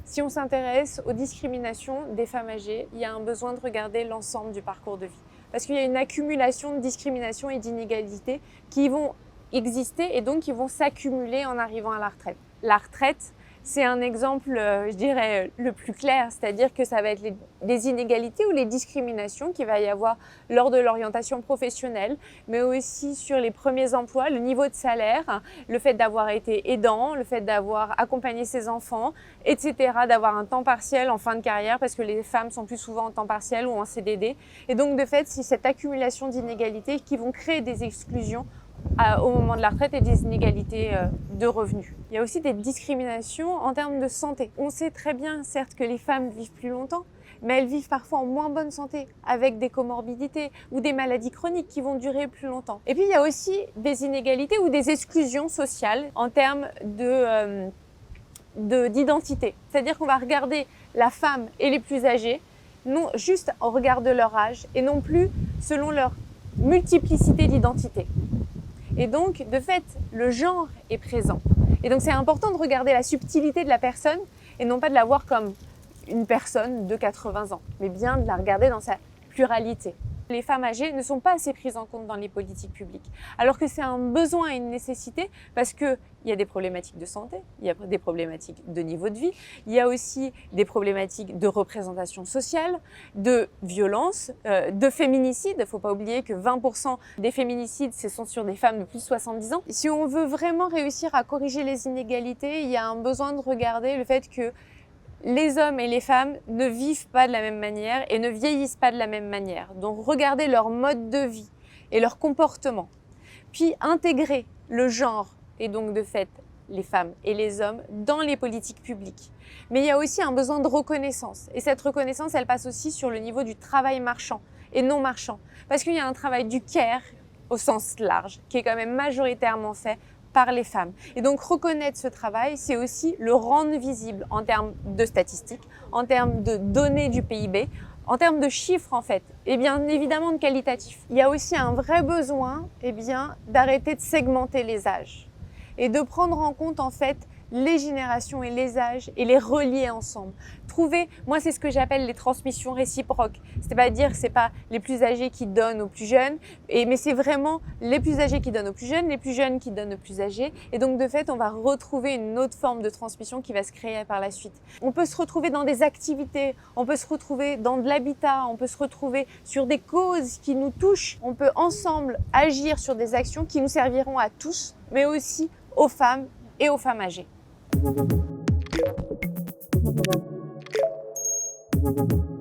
Si on s'intéresse aux discriminations des femmes âgées, il y a un besoin de regarder l'ensemble du parcours de vie. Parce qu'il y a une accumulation de discriminations et d'inégalités qui vont exister et donc qui vont s'accumuler en arrivant à la retraite. La retraite, c'est un exemple, je dirais, le plus clair, c'est-à-dire que ça va être les inégalités ou les discriminations qu'il va y avoir lors de l'orientation professionnelle, mais aussi sur les premiers emplois, le niveau de salaire, le fait d'avoir été aidant, le fait d'avoir accompagné ses enfants, etc., d'avoir un temps partiel en fin de carrière, parce que les femmes sont plus souvent en temps partiel ou en CDD. Et donc, de fait, c'est cette accumulation d'inégalités qui vont créer des exclusions au moment de la retraite et des inégalités de revenus. Il y a aussi des discriminations en termes de santé. On sait très bien, certes, que les femmes vivent plus longtemps, mais elles vivent parfois en moins bonne santé, avec des comorbidités ou des maladies chroniques qui vont durer plus longtemps. Et puis, il y a aussi des inégalités ou des exclusions sociales en termes d'identité. C'est-à-dire qu'on va regarder la femme et les plus âgés, non juste au regard de leur âge et non plus selon leur multiplicité d'identités. Et donc, de fait, le genre est présent. Et donc, c'est important de regarder la subtilité de la personne et non pas de la voir comme une personne de 80 ans, mais bien de la regarder dans sa pluralité. Les femmes âgées ne sont pas assez prises en compte dans les politiques publiques, alors que c'est un besoin et une nécessité parce qu'il y a des problématiques de santé, il y a des problématiques de niveau de vie, il y a aussi des problématiques de représentation sociale, de violence, de féminicide. Il ne faut pas oublier que 20% des féminicides, ce sont sur des femmes de plus de 70 ans. Si on veut vraiment réussir à corriger les inégalités, il y a un besoin de regarder le fait que les hommes et les femmes ne vivent pas de la même manière et ne vieillissent pas de la même manière. Donc, regardez leur mode de vie et leur comportement. Puis, intégrer le genre et donc, de fait, les femmes et les hommes dans les politiques publiques. Mais il y a aussi un besoin de reconnaissance. Et cette reconnaissance, elle passe aussi sur le niveau du travail marchand et non marchand. Parce qu'il y a un travail du care au sens large qui est quand même majoritairement fait par les femmes. Et donc reconnaître ce travail, c'est aussi le rendre visible en termes de statistiques, en termes de données du PIB, en termes de chiffres en fait, et bien évidemment de qualitatif. Il y a aussi un vrai besoin d'arrêter de segmenter les âges et de prendre en compte en fait les générations et les âges et les relier ensemble. Moi c'est ce que j'appelle les transmissions réciproques. C'est-à-dire que c'est pas les plus âgés qui donnent aux plus jeunes, mais c'est vraiment les plus âgés qui donnent aux plus jeunes qui donnent aux plus âgés. Et donc de fait, on va retrouver une autre forme de transmission qui va se créer par la suite. On peut se retrouver dans des activités, on peut se retrouver dans de l'habitat, on peut se retrouver sur des causes qui nous touchent. On peut ensemble agir sur des actions qui nous serviront à tous, mais aussi aux femmes et aux femmes âgées. Thank you.